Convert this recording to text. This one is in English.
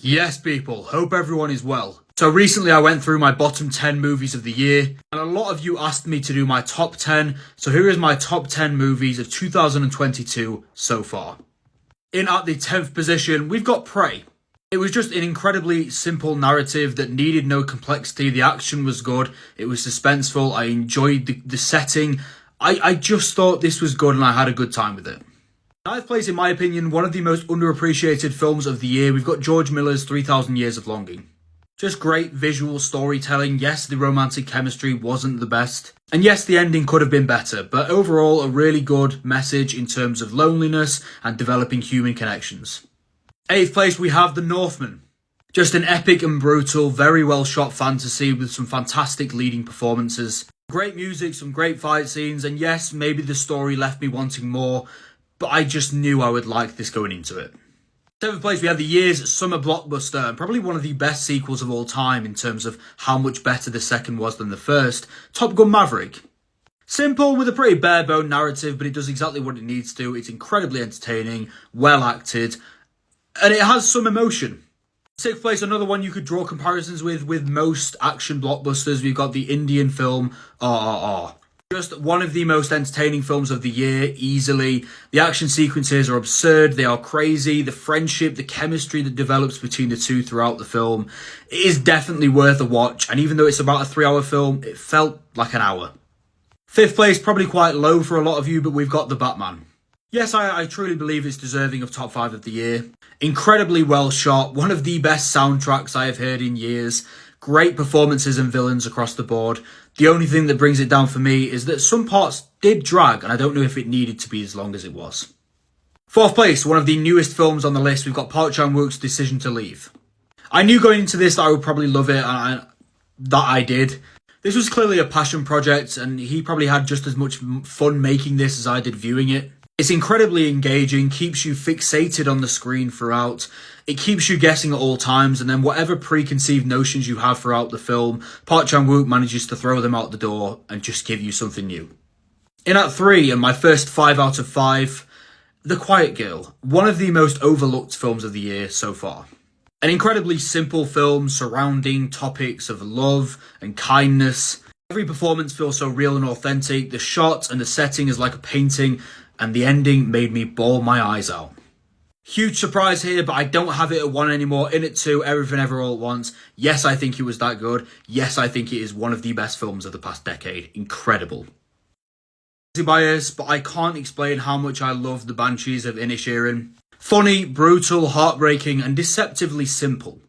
Yes, people, hope everyone is well. So recently I went through my bottom 10 movies of the year, and a lot of you asked me to do my top 10, so here is my top 10 movies of 2022 so far. In at the 10th position, we've got Prey. It was just an incredibly simple narrative that needed no complexity. The action was good, it was suspenseful, I enjoyed the setting. I just thought this was good and I had a good time with it. Ninth place, in my opinion, one of the most underappreciated films of the year. We've got George Miller's 3,000 Years of Longing. Just great visual storytelling. Yes, the romantic chemistry wasn't the best. And yes, the ending could have been better, but overall a really good message in terms of loneliness and developing human connections. Eighth place, we have The Northman. Just an epic and brutal, very well shot fantasy with some fantastic leading performances. Great music, some great fight scenes, and yes, maybe the story left me wanting more, but I just knew I would like this going into it. Seventh place, we have the year's summer blockbuster, and probably one of the best sequels of all time in terms of how much better the second was than the first, Top Gun Maverick. Simple with a pretty bare-bone narrative, but it does exactly what it needs to. It's incredibly entertaining, well acted, and it has some emotion. Sixth place, another one you could draw comparisons with most action blockbusters. We've got the Indian film RRR. Just one of the most entertaining films of the year, easily. The action sequences are absurd, they are crazy. The friendship, the chemistry that develops between the two throughout the film, it is definitely worth a watch. And even though it's about a 3-hour film, it felt like an hour. Fifth place, probably quite low for a lot of you, but we've got The Batman. Yes, I truly believe it's deserving of top 5 of the year. Incredibly well shot, one of the best soundtracks I have heard in years. Great performances and villains across the board. The only thing that brings it down for me is that some parts did drag, and I don't know if it needed to be as long as it was. Fourth place, one of the newest films on the list, we've got Park Chan-wook's Decision to Leave. I knew going into this that I would probably love it, and that I did. This was clearly a passion project, and he probably had just as much fun making this as I did viewing it. It's incredibly engaging, keeps you fixated on the screen throughout. It keeps you guessing at all times, and then whatever preconceived notions you have throughout the film, Park Chan-wook manages to throw them out the door and just give you something new. In at 3, and my first 5 out of 5, The Quiet Girl, one of the most overlooked films of the year so far. An incredibly simple film surrounding topics of love and kindness. Every performance feels so real and authentic. The shot and the setting is like a painting, and the ending made me bawl my eyes out. Huge surprise here, but I don't have it at 1 anymore. In at 2, Everything Ever All at Once. Yes, I think it was that good. Yes, I think it is one of the best films of the past decade. Incredible. Bias, but I can't explain how much I love The Banshees of Inisherin. Funny, brutal, heartbreaking, and deceptively simple.